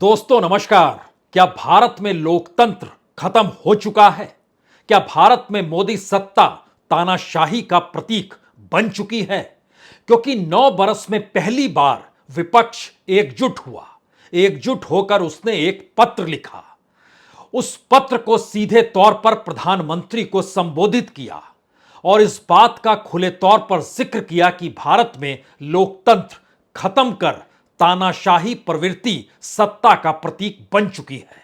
दोस्तों नमस्कार। क्या भारत में लोकतंत्र खत्म हो चुका है? क्या भारत में मोदी सत्ता तानाशाही का प्रतीक बन चुकी है? क्योंकि 9 बरस में पहली बार विपक्ष एकजुट हुआ। एकजुट होकर उसने एक पत्र लिखा। उस पत्र को सीधे तौर पर प्रधानमंत्री को संबोधित किया और इस बात का खुले तौर पर जिक्र किया कि भारत में लोकतंत्र खत्म कर तानाशाही प्रवृत्ति सत्ता का प्रतीक बन चुकी है।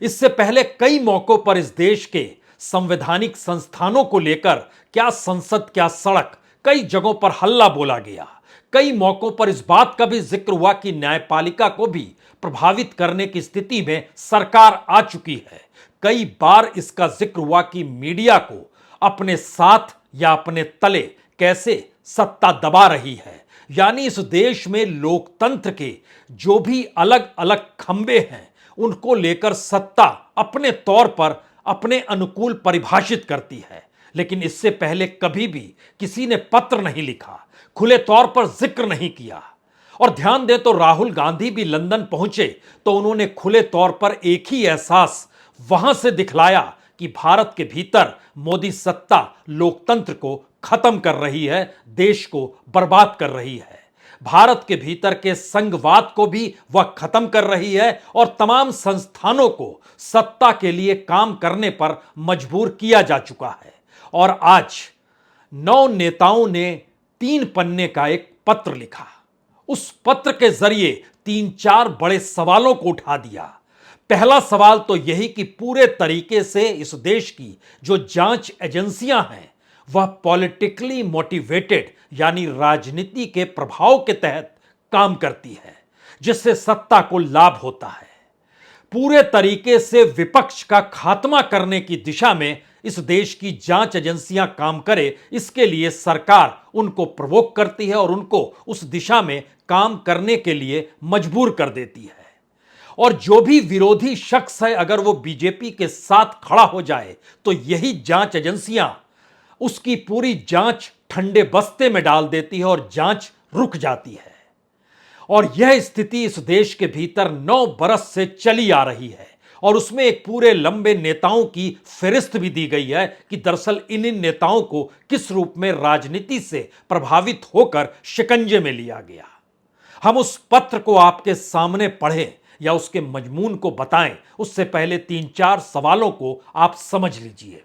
इससे पहले कई मौकों पर इस देश के संवैधानिक संस्थानों को लेकर क्या संसद क्या सड़क कई जगहों पर हल्ला बोला गया। कई मौकों पर इस बात का भी जिक्र हुआ कि न्यायपालिका को भी प्रभावित करने की स्थिति में सरकार आ चुकी है। कई बार इसका जिक्र हुआ कि मीडिया को अपने साथ या अपने तले कैसे सत्ता दबा रही है। यानी इस देश में लोकतंत्र के जो भी अलग अलग खंबे हैं उनको लेकर सत्ता अपने तौर पर अपने अनुकूल परिभाषित करती है। लेकिन इससे पहले कभी भी किसी ने पत्र नहीं लिखा, खुले तौर पर जिक्र नहीं किया। और ध्यान दें तो राहुल गांधी भी लंदन पहुंचे तो उन्होंने खुले तौर पर एक ही एहसास वहां से दिखलाया कि भारत के भीतर मोदी सत्ता लोकतंत्र को खत्म कर रही है, देश को बर्बाद कर रही है। भारत के भीतर के संघवाद को भी वह खत्म कर रही है और तमाम संस्थानों को सत्ता के लिए काम करने पर मजबूर किया जा चुका है। और आज 9 नेताओं ने 3 पन्ने का एक पत्र लिखा। उस पत्र के जरिए 3-4 बड़े सवालों को उठा दिया। पहला सवाल तो यही कि पूरे तरीके से इस देश की जो जांच एजेंसियां हैं वह पॉलिटिकली मोटिवेटेड यानी राजनीति के प्रभाव के तहत काम करती है, जिससे सत्ता को लाभ होता है। पूरे तरीके से विपक्ष का खात्मा करने की दिशा में इस देश की जांच एजेंसियां काम करे, इसके लिए सरकार उनको प्रवोक करती है और उनको उस दिशा में काम करने के लिए मजबूर कर देती है। और जो भी विरोधी शख्स है अगर वो बीजेपी के साथ खड़ा हो जाए तो यही जांच एजेंसियां उसकी पूरी जांच ठंडे बस्ते में डाल देती है और जांच रुक जाती है। और यह स्थिति इस देश के भीतर 9 बरस से चली आ रही है और उसमें एक पूरे लंबे नेताओं की फहरिस्त भी दी गई है कि दरअसल इन नेताओं को किस रूप में राजनीति से प्रभावित होकर शिकंजे में लिया गया। हम उस पत्र को आपके सामने पढ़ें या उसके मजमून को बताएं उससे पहले 3-4 सवालों को आप समझ लीजिए।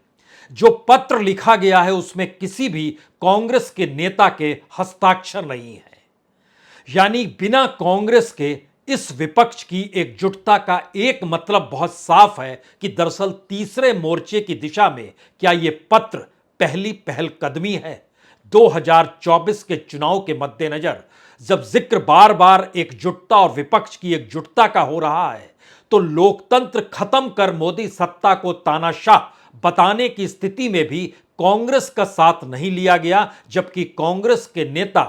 जो पत्र लिखा गया है उसमें किसी भी कांग्रेस के नेता के हस्ताक्षर नहीं है। यानी बिना कांग्रेस के इस विपक्ष की एकजुटता का एक मतलब बहुत साफ है कि दरअसल तीसरे मोर्चे की दिशा में क्या यह पत्र पहली पहलकदमी है। 2024 के चुनाव के मद्देनजर जब जिक्र बार बार एकजुटता और विपक्ष की एकजुटता का हो रहा है तो लोकतंत्र खत्म कर मोदी सत्ता को तानाशाह बताने की स्थिति में भी कांग्रेस का साथ नहीं लिया गया, जबकि कांग्रेस के नेता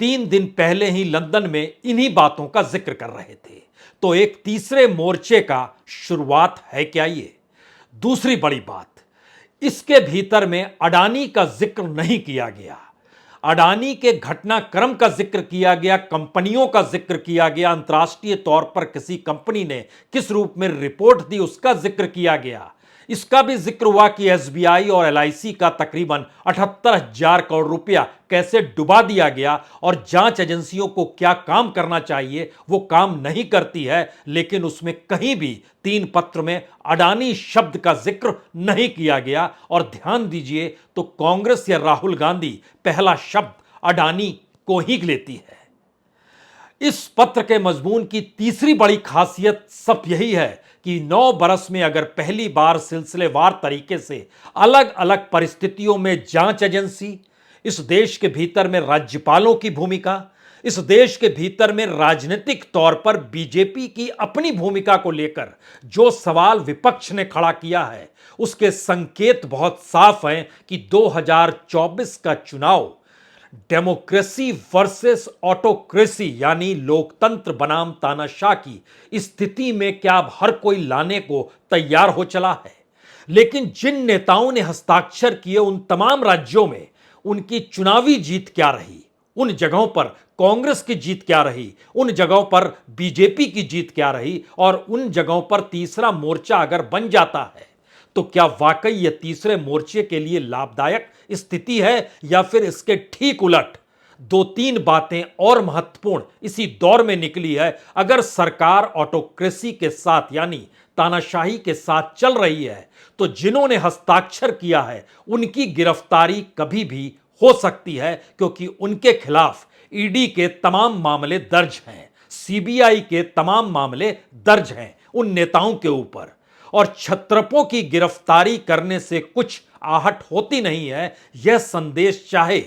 3 दिन पहले ही लंदन में इन्हीं बातों का जिक्र कर रहे थे। तो एक तीसरे मोर्चे का शुरुआत है क्या ये? दूसरी बड़ी बात, इसके भीतर में अडानी का जिक्र नहीं किया गया। अडानी के घटनाक्रम का जिक्र किया गया, कंपनियों का जिक्र किया गया, अंतर्राष्ट्रीय तौर पर किसी कंपनी ने किस रूप में रिपोर्ट दी उसका जिक्र किया गया। इसका भी जिक्र हुआ कि एसबीआई और एलआईसी का तकरीबन 78,000 करोड़ रुपया कैसे डुबा दिया गया और जांच एजेंसियों को क्या काम करना चाहिए वो काम नहीं करती है। लेकिन उसमें कहीं भी 3 पत्र में अडानी शब्द का जिक्र नहीं किया गया। और ध्यान दीजिए तो कांग्रेस या राहुल गांधी पहला शब्द अडानी को ही लेती है। इस पत्र के मजमून की तीसरी बड़ी खासियत सब यही है कि 9 बरस में अगर पहली बार सिलसिलेवार तरीके से अलग अलग परिस्थितियों में जांच एजेंसी, इस देश के भीतर में राज्यपालों की भूमिका, इस देश के भीतर में राजनीतिक तौर पर बीजेपी की अपनी भूमिका को लेकर जो सवाल विपक्ष ने खड़ा किया है उसके संकेत बहुत साफ हैं कि 2024 का चुनाव डेमोक्रेसी वर्सेस ऑटोक्रेसी यानी लोकतंत्र बनाम तानाशाह की स्थिति में क्या अब हर कोई लाने को तैयार हो चला है। लेकिन जिन नेताओं ने हस्ताक्षर किए उन तमाम राज्यों में उनकी चुनावी जीत क्या रही, उन जगहों पर कांग्रेस की जीत क्या रही, उन जगहों पर बीजेपी की जीत क्या रही, और उन जगहों पर तीसरा मोर्चा अगर बन जाता है तो क्या वाकई यह तीसरे मोर्चे के लिए लाभदायक स्थिति है, या फिर इसके ठीक उलट दो तीन बातें और महत्वपूर्ण इसी दौर में निकली है। अगर सरकार ऑटोक्रेसी के साथ यानी तानाशाही के साथ चल रही है तो जिन्होंने हस्ताक्षर किया है उनकी गिरफ्तारी कभी भी हो सकती है, क्योंकि उनके खिलाफ ईडी के तमाम मामले दर्ज हैं, सीबीआई के तमाम मामले दर्ज हैं उन नेताओं के ऊपर। और छत्रपों की गिरफ्तारी करने से कुछ आहट होती नहीं है, यह संदेश चाहे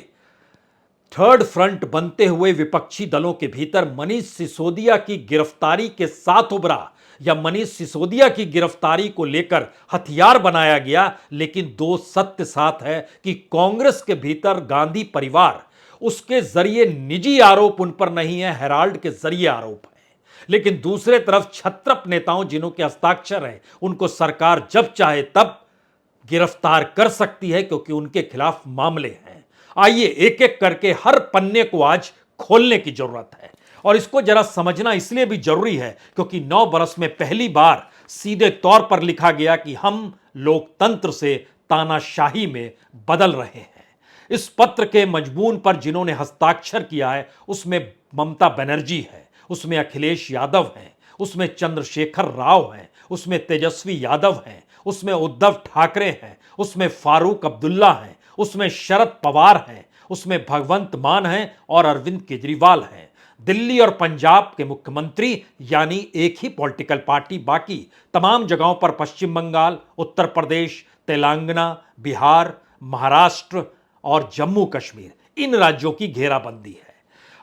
थर्ड फ्रंट बनते हुए विपक्षी दलों के भीतर मनीष सिसोदिया की गिरफ्तारी के साथ उभरा, या मनीष सिसोदिया की गिरफ्तारी को लेकर हथियार बनाया गया, लेकिन दो सत्य साथ है कि कांग्रेस के भीतर गांधी परिवार, उसके जरिए निजी आरोप उन पर नहीं है, हेराल्ड के जरिए आरोप है। लेकिन दूसरे तरफ छत्रप नेताओं जिन्हों के हस्ताक्षर हैं उनको सरकार जब चाहे तब गिरफ्तार कर सकती है, क्योंकि उनके खिलाफ मामले हैं। आइए एक एक करके हर पन्ने को आज खोलने की जरूरत है, और इसको जरा समझना इसलिए भी जरूरी है क्योंकि 9 बरस में पहली बार सीधे तौर पर लिखा गया कि हम लोकतंत्र से तानाशाही में बदल रहे हैं। इस पत्र के मजमून पर जिन्होंने हस्ताक्षर किया है उसमें ममता बनर्जी है, उसमें अखिलेश यादव हैं, उसमें चंद्रशेखर राव हैं, उसमें तेजस्वी यादव हैं, उसमें उद्धव ठाकरे हैं, उसमें फारूक अब्दुल्ला हैं, उसमें शरद पवार हैं, उसमें भगवंत मान हैं और अरविंद केजरीवाल हैं। दिल्ली और पंजाब के मुख्यमंत्री यानी एक ही पॉलिटिकल पार्टी, बाकी तमाम जगहों पर पश्चिम बंगाल, उत्तर प्रदेश, तेलंगाना, बिहार, महाराष्ट्र और जम्मू कश्मीर, इन राज्यों की घेराबंदी है।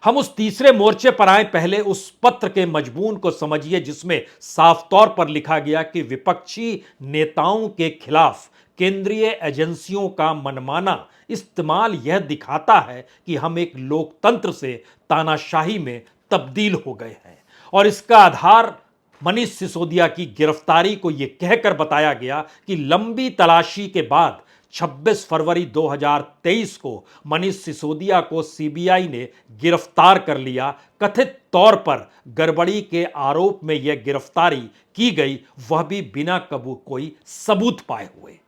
हम उस तीसरे मोर्चे पर आए, पहले उस पत्र के मजमून को समझिए जिसमें साफ तौर पर लिखा गया कि विपक्षी नेताओं के खिलाफ केंद्रीय एजेंसियों का मनमाना इस्तेमाल यह दिखाता है कि हम एक लोकतंत्र से तानाशाही में तब्दील हो गए हैं। और इसका आधार मनीष सिसोदिया की गिरफ्तारी को यह कहकर बताया गया कि लंबी तलाशी के बाद 26 फरवरी 2023 को मनीष सिसोदिया को सीबीआई ने गिरफ्तार कर लिया। कथित तौर पर गड़बड़ी के आरोप में यह गिरफ्तारी की गई, वह भी बिना कोई सबूत पाए हुए।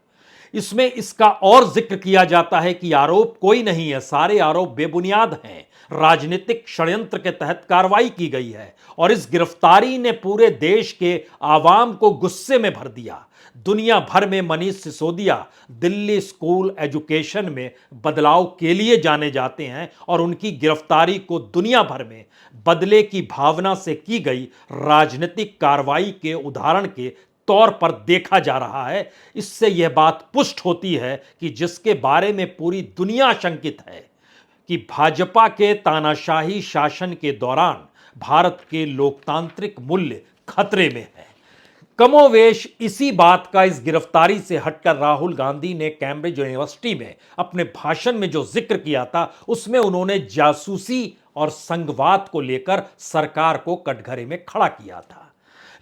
इसमें इसका और जिक्र किया जाता है कि आरोप कोई नहीं है, सारे आरोप बेबुनियाद हैं, राजनीतिक षड्यंत्र के तहत कार्रवाई की गई है। और इस गिरफ्तारी ने पूरे देश के आवाम को गुस्से में भर दिया। दुनिया भर में मनीष सिसोदिया दिल्ली स्कूल एजुकेशन में बदलाव के लिए जाने जाते हैं, और उनकी गिरफ्तारी को दुनिया भर में बदले की भावना से की गई राजनीतिक कार्रवाई के उदाहरण के तौर पर देखा जा रहा है। इससे यह बात पुष्ट होती है कि जिसके बारे में पूरी दुनिया आशंकित है कि भाजपा के तानाशाही शासन के दौरान भारत के लोकतांत्रिक मूल्य खतरे में है। कमोवेश इसी बात का इस गिरफ्तारी से हटकर राहुल गांधी ने कैम्ब्रिज यूनिवर्सिटी में अपने भाषण में जो जिक्र किया था उसमें उन्होंने जासूसी और संघवाद को लेकर सरकार को कटघरे में खड़ा किया था।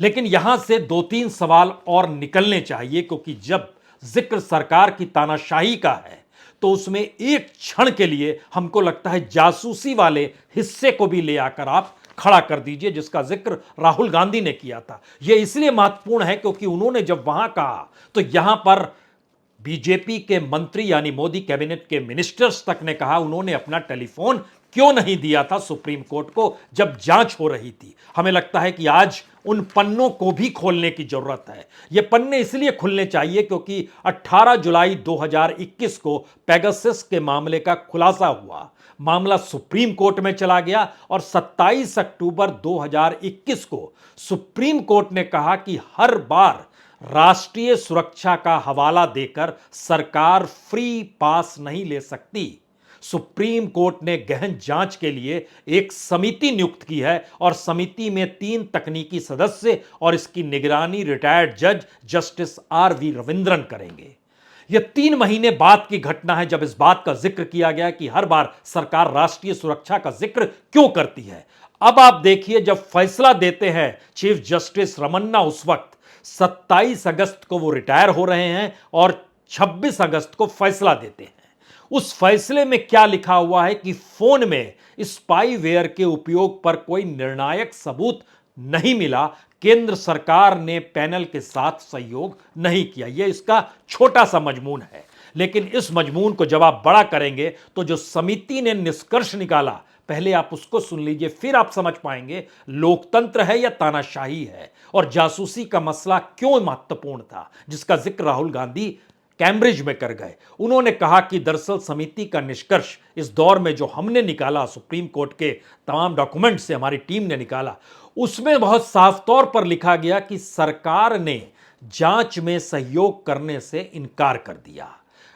लेकिन यहां से 2-3 सवाल और निकलने चाहिए, क्योंकि जब जिक्र सरकार की तानाशाही का है तो उसमें एक क्षण के लिए हमको लगता है जासूसी वाले हिस्से को भी ले आकर आप खड़ा कर दीजिए, जिसका जिक्र राहुल गांधी ने किया था। यह इसलिए महत्वपूर्ण है क्योंकि उन्होंने जब वहां कहा तो यहां पर बीजेपी के मंत्री यानी मोदी कैबिनेट के मिनिस्टर्स तक ने कहा उन्होंने अपना टेलीफोन क्यों नहीं दिया था सुप्रीम कोर्ट को जब जांच हो रही थी। हमें लगता है कि आज उन पन्नों को भी खोलने की जरूरत है। ये पन्ने इसलिए खुलने चाहिए क्योंकि 18 जुलाई 2021 को पेगासस के मामले का खुलासा हुआ। मामला सुप्रीम कोर्ट में चला गया और 27 अक्टूबर 2021 को सुप्रीम कोर्ट ने कहा कि हर बार राष्ट्रीय सुरक्षा का हवाला देकर सरकार फ्री पास नहीं ले सकती। सुप्रीम कोर्ट ने गहन जांच के लिए एक समिति नियुक्त की है और समिति में 3 तकनीकी सदस्य और इसकी निगरानी रिटायर्ड जज जस्टिस आर.वी. रविंद्रन करेंगे। यह 3 महीने बाद की घटना है जब इस बात का जिक्र किया गया कि हर बार सरकार राष्ट्रीय सुरक्षा का जिक्र क्यों करती है। अब आप देखिए, जब फैसला देते हैं चीफ जस्टिस रमन्ना, उस वक्त 27 अगस्त को वो रिटायर हो रहे हैं और 26 अगस्त को फैसला देते हैं। उस फैसले में क्या लिखा हुआ है कि फोन में स्पाईवेयर के उपयोग पर कोई निर्णायक सबूत नहीं मिला, केंद्र सरकार ने पैनल के साथ सहयोग नहीं किया। यह इसका छोटा सा मजमून है, लेकिन इस मजमून को जब आप बड़ा करेंगे तो जो समिति ने निष्कर्ष निकाला, पहले आप उसको सुन लीजिए, फिर आप समझ पाएंगे लोकतंत्र है या तानाशाही है और जासूसी का मसला क्यों महत्वपूर्ण था, जिसका जिक्र राहुल गांधी कैम्ब्रिज में कर गए। उन्होंने कहा कि दरअसल समिति का निष्कर्ष इस दौर में जो हमने निकाला, सुप्रीम कोर्ट के तमाम डॉक्यूमेंट से हमारी टीम ने निकाला, उसमें बहुत साफ तौर पर लिखा गया कि सरकार ने जांच में सहयोग करने से इनकार कर दिया,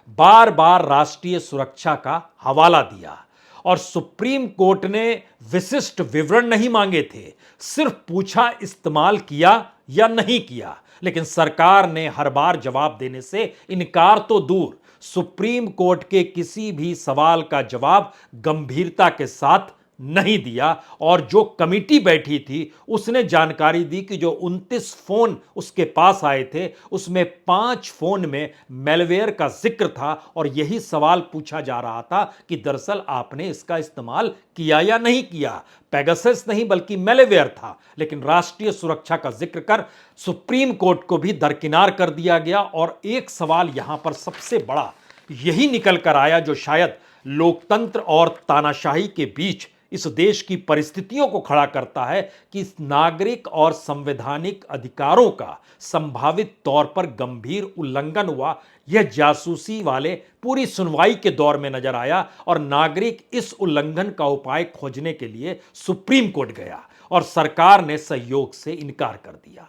बार बार राष्ट्रीय सुरक्षा का हवाला दिया और सुप्रीम कोर्ट ने विशिष्ट विवरण नहीं मांगे थे, सिर्फ पूछा इस्तेमाल किया या नहीं किया। लेकिन सरकार ने हर बार जवाब देने से इनकार तो दूर, सुप्रीम कोर्ट के किसी भी सवाल का जवाब गंभीरता के साथ नहीं दिया। और जो कमेटी बैठी थी उसने जानकारी दी कि जो 29 फोन उसके पास आए थे उसमें 5 फोन में मैलवेयर का जिक्र था और यही सवाल पूछा जा रहा था कि दरअसल आपने इसका इस्तेमाल किया या नहीं किया। पेगासस नहीं बल्कि मैलवेयर था, लेकिन राष्ट्रीय सुरक्षा का जिक्र कर सुप्रीम कोर्ट को भी दरकिनार कर दिया गया। और एक सवाल यहां पर सबसे बड़ा यही निकल कर आया जो शायद लोकतंत्र और तानाशाही के बीच इस देश की परिस्थितियों को खड़ा करता है कि इस नागरिक और संवैधानिक अधिकारों का संभावित तौर पर गंभीर उल्लंघन हुआ। यह जासूसी वाले पूरी सुनवाई के दौर में नजर आया और नागरिक इस उल्लंघन का उपाय खोजने के लिए सुप्रीम कोर्ट गया और सरकार ने सहयोग से इनकार कर दिया।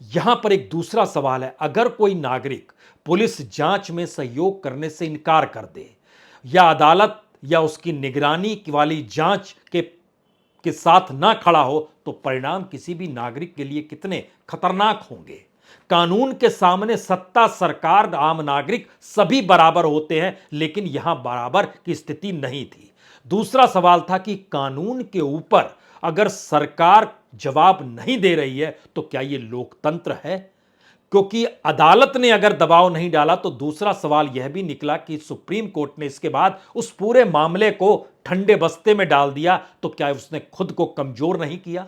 यहां पर एक दूसरा सवाल है, अगर कोई नागरिक पुलिस जांच में सहयोग करने से इनकार कर दे या अदालत या उसकी निगरानी वाली जांच के साथ ना खड़ा हो, तो परिणाम किसी भी नागरिक के लिए कितने खतरनाक होंगे। कानून के सामने सत्ता, सरकार, आम नागरिक सभी बराबर होते हैं, लेकिन यहां बराबर की स्थिति नहीं थी। दूसरा सवाल था कि कानून के ऊपर अगर सरकार जवाब नहीं दे रही है तो क्या यह लोकतंत्र है, क्योंकि अदालत ने अगर दबाव नहीं डाला तो दूसरा सवाल यह भी निकला कि सुप्रीम कोर्ट ने इसके बाद उस पूरे मामले को ठंडे बस्ते में डाल दिया, तो क्या उसने खुद को कमजोर नहीं किया?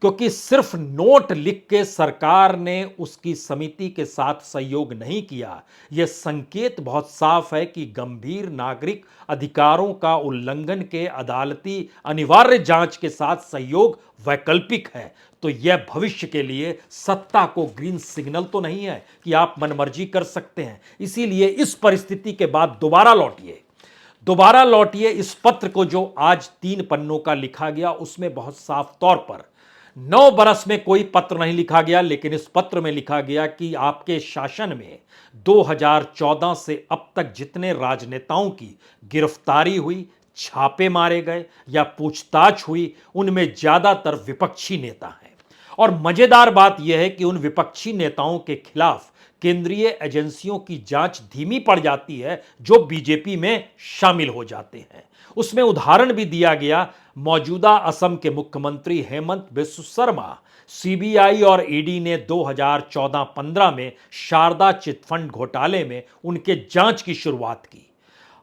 क्योंकि सिर्फ नोट लिख के सरकार ने उसकी समिति के साथ सहयोग नहीं किया, यह संकेत बहुत साफ है कि गंभीर नागरिक अधिकारों का उल्लंघन के अदालती अनिवार्य जांच के साथ सहयोग वैकल्पिक है। तो यह भविष्य के लिए सत्ता को ग्रीन सिग्नल तो नहीं है कि आप मनमर्जी कर सकते हैं। इसीलिए इस परिस्थिति के बाद दोबारा लौटिए इस पत्र को जो आज 3 पन्नों का लिखा गया, उसमें बहुत साफ तौर पर 9 बरस में कोई पत्र नहीं लिखा गया, लेकिन इस पत्र में लिखा गया कि आपके शासन में 2014 से अब तक जितने राजनेताओं की गिरफ्तारी हुई, छापे मारे गए या पूछताछ हुई, उनमें ज्यादातर विपक्षी नेता हैं। और मजेदार बात यह है कि उन विपक्षी नेताओं के खिलाफ केंद्रीय एजेंसियों की जांच धीमी पड़ जाती है जो बीजेपी में शामिल हो जाते हैं। उसमें उदाहरण भी दिया गया, मौजूदा असम के मुख्यमंत्री हेमंत बिस्व शर्मा, सीबीआई और ईडी ने 2014-15 में शारदा चिटफंड घोटाले में उनके जांच की शुरुआत की।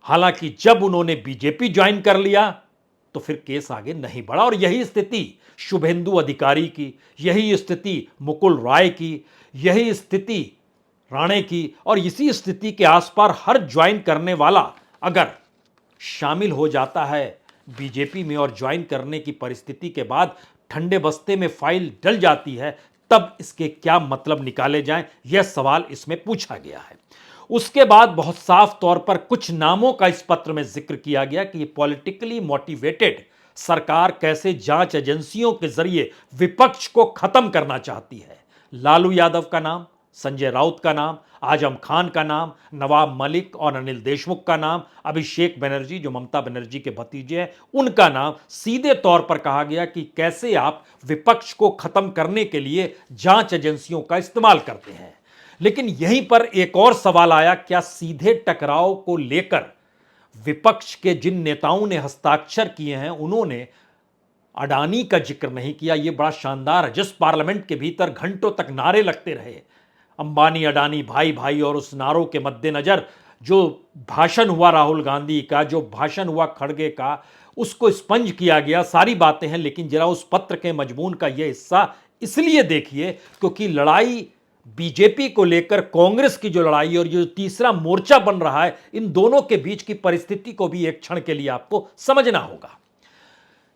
हालांकि जब उन्होंने बीजेपी ज्वाइन कर लिया तो फिर केस आगे नहीं बढ़ा। और यही स्थिति शुभेंदु अधिकारी की, यही स्थिति मुकुल राय की, यही स्थिति राणे की, और इसी स्थिति के आसपास हर ज्वाइन करने वाला अगर शामिल हो जाता है बीजेपी में और ज्वाइन करने की परिस्थिति के बाद ठंडे बस्ते में फाइल डल जाती है, तब इसके क्या मतलब निकाले जाएं, यह सवाल इसमें पूछा गया है। उसके बाद बहुत साफ तौर पर कुछ नामों का इस पत्र में जिक्र किया गया कि पॉलिटिकली मोटिवेटेड सरकार कैसे जांच एजेंसियों के जरिए विपक्ष को खत्म करना चाहती है। लालू यादव का नाम, संजय राउत का नाम, आजम खान का नाम, नवाब मलिक और अनिल देशमुख का नाम, अभिषेक बनर्जी जो ममता बनर्जी के भतीजे हैं उनका नाम, सीधे तौर पर कहा गया कि कैसे आप विपक्ष को खत्म करने के लिए जांच एजेंसियों का इस्तेमाल करते हैं। लेकिन यहीं पर एक और सवाल आया, क्या सीधे टकराव को लेकर विपक्ष के जिन नेताओं ने हस्ताक्षर किए हैं उन्होंने अडानी का जिक्र नहीं किया? यह बड़ा शानदार है। जिस पार्लियामेंट के भीतर घंटों तक नारे लगते रहे, अंबानी अडानी भाई भाई, और उस नारों के मद्देनजर जो भाषण हुआ राहुल गांधी का, जो भाषण हुआ खड़गे का, उसको स्पंज किया गया, सारी बातें हैं। लेकिन जरा उस पत्र के मजमून का यह हिस्सा इसलिए देखिए क्योंकि लड़ाई बीजेपी को लेकर कांग्रेस की जो लड़ाई और जो तीसरा मोर्चा बन रहा है, इन दोनों के बीच की परिस्थिति को भी एक क्षण के लिए आपको समझना होगा।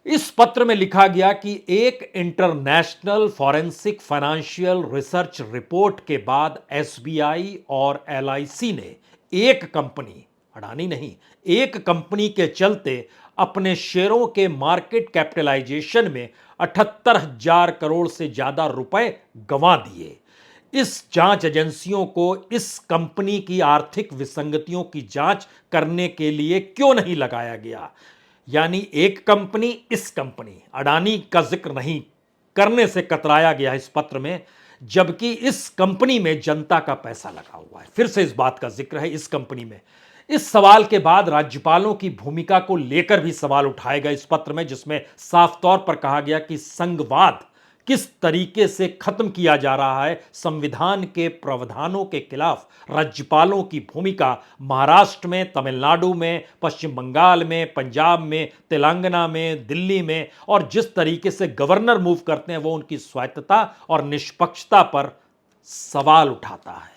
इस पत्र में लिखा गया कि एक international forensic financial research report के बाद एसबीआई और एलआईसी ने एक कंपनी, अडानी नहीं, एक कंपनी के चलते अपने शेयरों के मार्केट कैपिटलाइजेशन में 78,000 करोड़ से ज्यादा रुपए गंवा दिए। इस जांच एजेंसियों को इस कंपनी की आर्थिक विसंगतियों की जांच करने के लिए क्यों नहीं लगाया गया? यानी एक कंपनी, इस कंपनी अडानी का जिक्र नहीं करने से कतराया गया इस पत्र में, जबकि इस कंपनी में जनता का पैसा लगा हुआ है। फिर से इस बात का जिक्र है, इस कंपनी में। इस सवाल के बाद राज्यपालों की भूमिका को लेकर भी सवाल उठाए गए इस पत्र में, जिसमें साफ तौर पर कहा गया कि संघवाद किस तरीके से खत्म किया जा रहा है, संविधान के प्रावधानों के खिलाफ राज्यपालों की भूमिका महाराष्ट्र में, तमिलनाडु में, पश्चिम बंगाल में, पंजाब में, तेलंगाना में, दिल्ली में, और जिस तरीके से गवर्नर मूव करते हैं वो उनकी स्वायत्तता और निष्पक्षता पर सवाल उठाता है।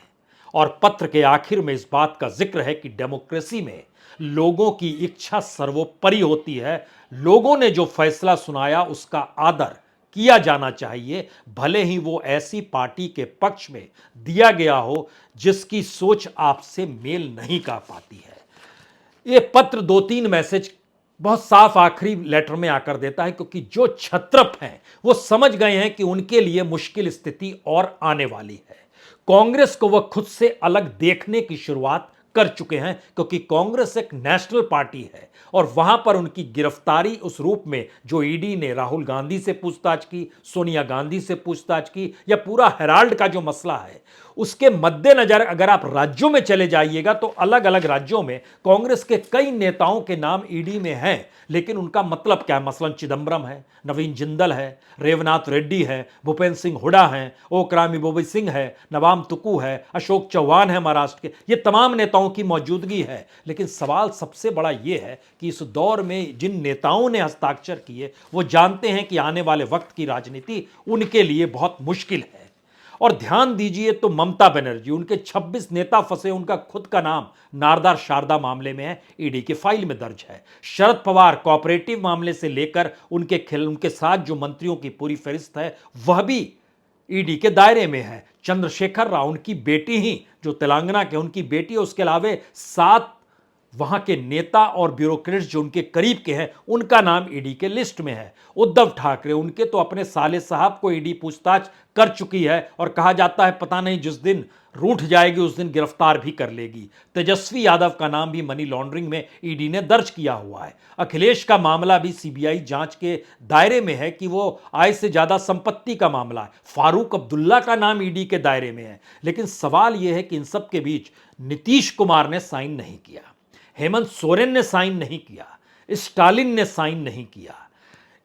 और पत्र के आखिर में इस बात का जिक्र है कि डेमोक्रेसी में लोगों की इच्छा सर्वोपरि होती है। लोगों ने जो फैसला सुनाया उसका आदर किया जाना चाहिए, भले ही वो ऐसी पार्टी के पक्ष में दिया गया हो जिसकी सोच आपसे मेल नहीं कर पाती है। ये पत्र 2-3 मैसेज बहुत साफ आखिरी लेटर में आकर देता है, क्योंकि जो क्षत्रप हैं वो समझ गए हैं कि उनके लिए मुश्किल स्थिति और आने वाली है। कांग्रेस को वह खुद से अलग देखने की शुरुआत कर चुके हैं, क्योंकि कांग्रेस एक नेशनल पार्टी है और वहां पर उनकी गिरफ्तारी उस रूप में जो ईडी ने राहुल गांधी से पूछताछ की, सोनिया गांधी से पूछताछ की, या पूरा हेराल्ड का जो मसला है, उसके मद्देनजर अगर आप राज्यों में चले जाइएगा तो अलग अलग राज्यों में कांग्रेस के कई नेताओं के नाम ईडी में हैं, लेकिन उनका मतलब क्या है? मसलन चिदंबरम है, नवीन जिंदल है, रेवनाथ रेड्डी है, भूपेंद्र सिंह हुड्डा हैं, ओ क्रामी सिंह है, नवाम तुकू है, अशोक चौहान है महाराष्ट्र के, ये तमाम नेताओं की मौजूदगी है। लेकिन सवाल सबसे बड़ा ये है कि इस दौर में जिन नेताओं ने हस्ताक्षर किए वो जानते हैं कि आने वाले वक्त की राजनीति उनके लिए बहुत मुश्किल है। और ध्यान दीजिए तो ममता बनर्जी, उनके 26 नेता फंसे, उनका खुद का नाम नारदा शारदा मामले में है, ईडी की फाइल में दर्ज है। शरद पवार कोऑपरेटिव मामले से लेकर उनके साथ जो मंत्रियों की पूरी फहरिस्त है वह भी ईडी के दायरे में है। चंद्रशेखर राव, उनकी बेटी ही जो तेलंगाना के, उनकी बेटी, उसके अलावे 7 वहां के नेता और ब्यूरोक्रेट्स जो उनके करीब के हैं, उनका नाम ईडी के लिस्ट में है। उद्धव ठाकरे, उनके तो अपने साले साहब को ईडी पूछताछ कर चुकी है और कहा जाता है पता नहीं जिस दिन रूठ जाएगी उस दिन गिरफ्तार भी कर लेगी। तेजस्वी यादव का नाम भी मनी लॉन्ड्रिंग में ईडी ने दर्ज किया हुआ है। अखिलेश का मामला भी सीबीआई जांच के दायरे में है कि वो आय से ज्यादा संपत्ति का मामला है। फारूक अब्दुल्ला का नाम ईडी के दायरे में है। लेकिन सवाल यह है कि इन सब के बीच नीतीश कुमार ने साइन नहीं किया, हेमंत सोरेन ने साइन नहीं किया, स्टालिन ने साइन नहीं किया।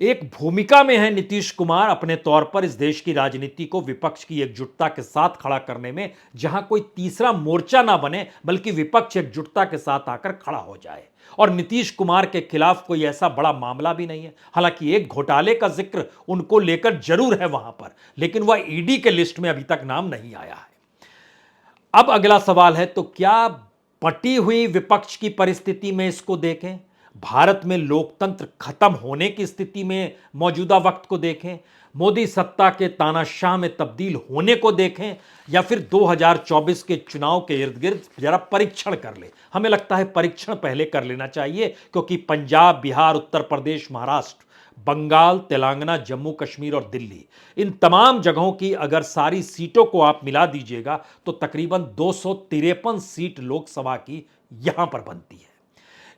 एक भूमिका में है नीतीश कुमार अपने तौर पर इस देश की राजनीति को विपक्ष की एकजुटता के साथ खड़ा करने में, जहां कोई तीसरा मोर्चा ना बने बल्कि विपक्ष एकजुटता के साथ आकर खड़ा हो जाए। और नीतीश कुमार के खिलाफ कोई ऐसा बड़ा मामला भी नहीं है। हालांकि एक घोटाले का जिक्र उनको लेकर जरूर है वहां पर, लेकिन वह ईडी के लिस्ट में अभी तक नाम नहीं आया है। अब अगला सवाल है, तो क्या पटी हुई विपक्ष की परिस्थिति में इसको देखें, भारत में लोकतंत्र खत्म होने की स्थिति में मौजूदा वक्त को देखें, मोदी सत्ता के तानाशाह में तब्दील होने को देखें, या फिर 2024 के चुनाव के इर्द गिर्द जरा परीक्षण कर ले? हमें लगता है परीक्षण पहले कर लेना चाहिए, क्योंकि पंजाब, बिहार, उत्तर प्रदेश, महाराष्ट्र, बंगाल, तेलंगाना, जम्मू कश्मीर और दिल्ली, इन तमाम जगहों की अगर सारी सीटों को आप मिला दीजिएगा तो तकरीबन 253 सीट लोकसभा की यहां पर बनती है।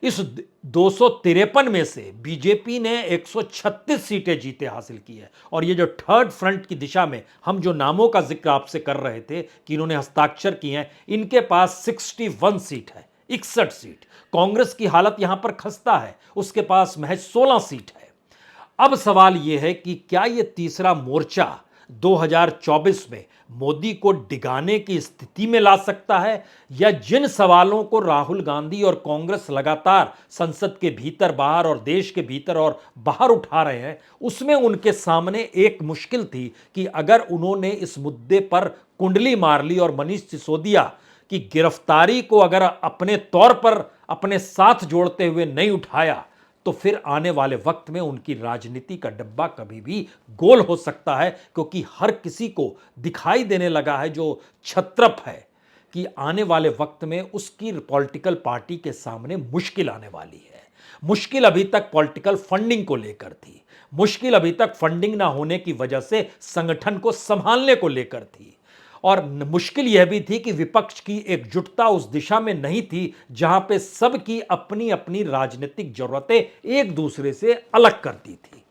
इस 253 में से बीजेपी ने 136 सीटें जीते हासिल की है। और ये जो थर्ड फ्रंट की दिशा में हम जो नामों का जिक्र आपसे कर रहे थे कि इन्होंने हस्ताक्षर किए हैं, इनके पास 61 सीट है, 61 सीट। कांग्रेस की हालत यहां पर खस्ता है, उसके पास महज 16 सीट है। अब सवाल यह है कि क्या यह तीसरा मोर्चा 2024 में मोदी को डिगाने की स्थिति में ला सकता है, या जिन सवालों को राहुल गांधी और कांग्रेस लगातार संसद के भीतर बाहर और देश के भीतर और बाहर उठा रहे हैं, उसमें उनके सामने एक मुश्किल थी कि अगर उन्होंने इस मुद्दे पर कुंडली मार ली और मनीष सिसोदिया की गिरफ्तारी को अगर अपने तौर पर अपने साथ जोड़ते हुए नहीं उठाया, तो फिर आने वाले वक्त में उनकी राजनीति का डब्बा कभी भी गोल हो सकता है, क्योंकि हर किसी को दिखाई देने लगा है जो क्षत्रप है कि आने वाले वक्त में उसकी पॉलिटिकल पार्टी के सामने मुश्किल आने वाली है। मुश्किल अभी तक पॉलिटिकल फंडिंग को लेकर थी, मुश्किल अभी तक फंडिंग ना होने की वजह से संगठन को संभालने को लेकर थी, और मुश्किल यह भी थी कि विपक्ष की एकजुटता उस दिशा में नहीं थी जहां पे सबकी अपनी अपनी राजनीतिक जरूरतें एक दूसरे से अलग करती थी।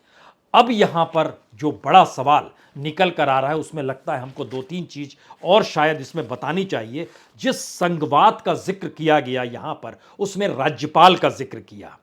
अब यहां पर जो बड़ा सवाल निकल कर आ रहा है, उसमें लगता है हमको दो तीन चीज और शायद इसमें बतानी चाहिए। जिस संघवाद का जिक्र किया गया यहां पर, उसमें राज्यपाल का जिक्र किया,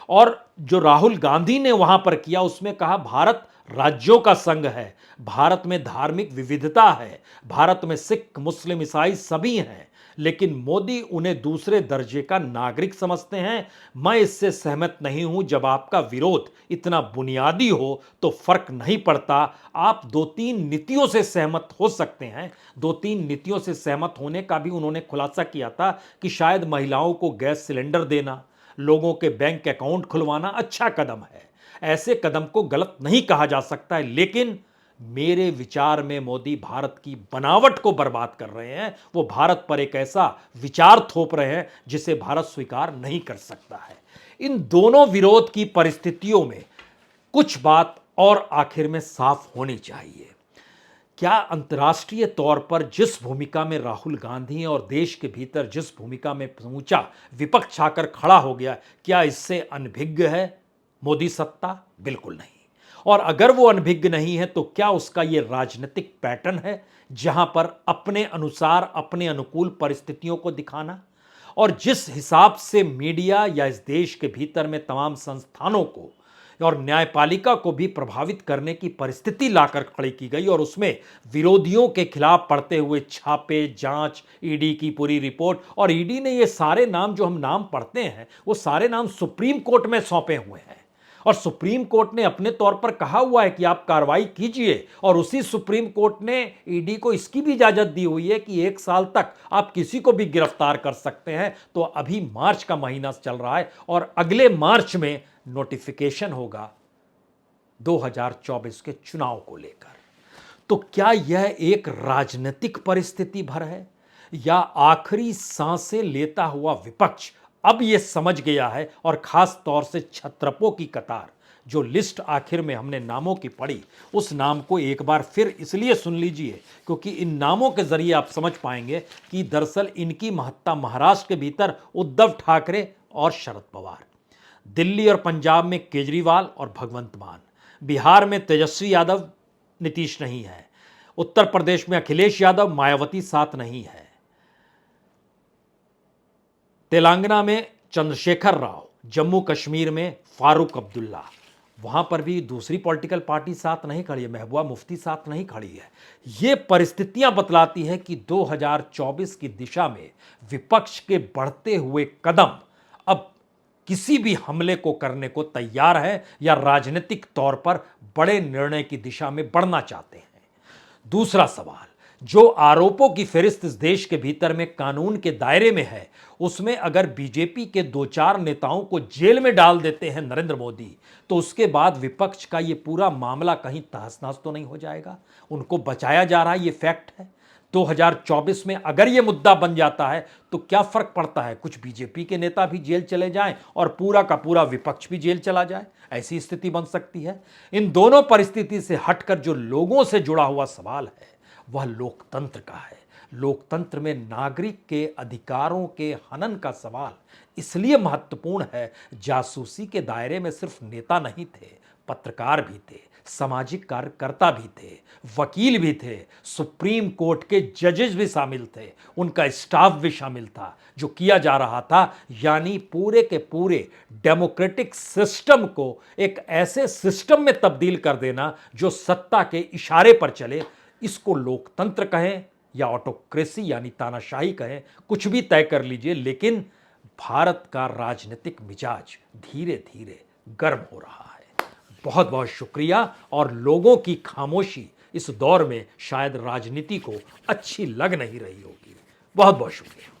और जो राहुल गांधी ने वहां पर किया उसमें कहा भारत राज्यों का संघ है, भारत में धार्मिक विविधता है, भारत में सिख मुस्लिम ईसाई सभी हैं, लेकिन मोदी उन्हें दूसरे दर्जे का नागरिक समझते हैं। मैं इससे सहमत नहीं हूं। जब आपका विरोध इतना बुनियादी हो तो फर्क नहीं पड़ता। आप दो तीन नीतियों से सहमत हो सकते हैं। दो तीन नीतियों से सहमत होने का भी उन्होंने खुलासा किया था कि शायद महिलाओं को गैस सिलेंडर देना, लोगों के बैंक अकाउंट खुलवाना अच्छा कदम है। ऐसे कदम को गलत नहीं कहा जा सकता है, लेकिन मेरे विचार में मोदी भारत की बनावट को बर्बाद कर रहे हैं। वो भारत पर एक ऐसा विचार थोप रहे हैं जिसे भारत स्वीकार नहीं कर सकता है। इन दोनों विरोध की परिस्थितियों में कुछ बात और आखिर में साफ होनी चाहिए। क्या अंतर्राष्ट्रीय तौर पर जिस भूमिका में राहुल गांधी और देश के भीतर जिस भूमिका में समूचा विपक्ष आकर खड़ा हो गया, क्या इससे अनभिज्ञ है मोदी सत्ता? बिल्कुल नहीं। और अगर वो अनभिज्ञ नहीं है तो क्या उसका ये राजनीतिक पैटर्न है जहां पर अपने अनुसार अपने अनुकूल परिस्थितियों को दिखाना? और जिस हिसाब से मीडिया या इस देश के भीतर में तमाम संस्थानों को और न्यायपालिका को भी प्रभावित करने की परिस्थिति लाकर खड़ी की गई, और उसमें विरोधियों के खिलाफ पड़ते हुए छापे, जांच, ईडी की पूरी रिपोर्ट, और ईडी ने ये सारे नाम जो हम नाम पढ़ते हैं वो सारे नाम सुप्रीम कोर्ट में सौंपे हुए हैं, और सुप्रीम कोर्ट ने अपने तौर पर कहा हुआ है कि आप कार्रवाई कीजिए, और उसी सुप्रीम कोर्ट ने ईडी को इसकी भी इजाजत दी हुई है कि 1 साल तक आप किसी को भी गिरफ्तार कर सकते हैं। तो अभी मार्च का महीना चल रहा है और अगले मार्च में नोटिफिकेशन होगा 2024 के चुनाव को लेकर। तो क्या यह एक राजनीतिक परिस्थिति भर है, या आखिरी सांसें लेता हुआ विपक्ष अब यह समझ गया है, और खास तौर से छत्रपों की कतार, जो लिस्ट आखिर में हमने नामों की पढ़ी, उस नाम को एक बार फिर इसलिए सुन लीजिए क्योंकि इन नामों के जरिए आप समझ पाएंगे कि दरअसल इनकी महत्ता महाराष्ट्र के भीतर उद्धव ठाकरे और शरद पवार, दिल्ली और पंजाब में केजरीवाल और भगवंत मान, बिहार में तेजस्वी यादव नीतीश नहीं है, उत्तर प्रदेश में अखिलेश यादव मायावती साथ नहीं है, तेलंगाना में चंद्रशेखर राव, जम्मू कश्मीर में फारूक अब्दुल्ला, वहां पर भी दूसरी पॉलिटिकल पार्टी साथ नहीं खड़ी है, महबूबा मुफ्ती साथ नहीं खड़ी है। ये परिस्थितियां बतलाती हैं कि 2024 की दिशा में विपक्ष के बढ़ते हुए कदम अब किसी भी हमले को करने को तैयार है, या राजनीतिक तौर पर बड़े निर्णय की दिशा में बढ़ना चाहते हैं। दूसरा सवाल, जो आरोपों की फहरिस्त इस देश के भीतर में कानून के दायरे में है, उसमें अगर बीजेपी के 2-4 नेताओं को जेल में डाल देते हैं नरेंद्र मोदी, तो उसके बाद विपक्ष का ये पूरा मामला कहीं तहस-नहस तो नहीं हो जाएगा? उनको बचाया जा रहा है, ये फैक्ट है। 2024 में अगर ये मुद्दा बन जाता है तो क्या फर्क पड़ता है? कुछ बीजेपी के नेता भी जेल चले जाएं और पूरा का पूरा विपक्ष भी जेल चला जाए, ऐसी स्थिति बन सकती है। इन दोनों परिस्थिति से हटकर जो लोगों से जुड़ा हुआ सवाल है वह लोकतंत्र का है। लोकतंत्र में नागरिक के अधिकारों के हनन का सवाल इसलिए महत्वपूर्ण है, जासूसी के दायरे में सिर्फ नेता नहीं थे, पत्रकार भी थे, सामाजिक कार्यकर्ता भी थे, वकील भी थे, सुप्रीम कोर्ट के जजेस भी शामिल थे, उनका स्टाफ भी शामिल था। जो किया जा रहा था यानी पूरे के पूरे डेमोक्रेटिक सिस्टम को एक ऐसे सिस्टम में तब्दील कर देना जो सत्ता के इशारे पर चले। इसको लोकतंत्र कहें या ऑटोक्रेसी यानी तानाशाही कहें, कुछ भी तय कर लीजिए, लेकिन भारत का राजनीतिक मिजाज धीरे धीरे गर्म हो रहा है। बहुत बहुत शुक्रिया। और लोगों की खामोशी इस दौर में शायद राजनीति को अच्छी लग नहीं रही होगी। बहुत बहुत शुक्रिया।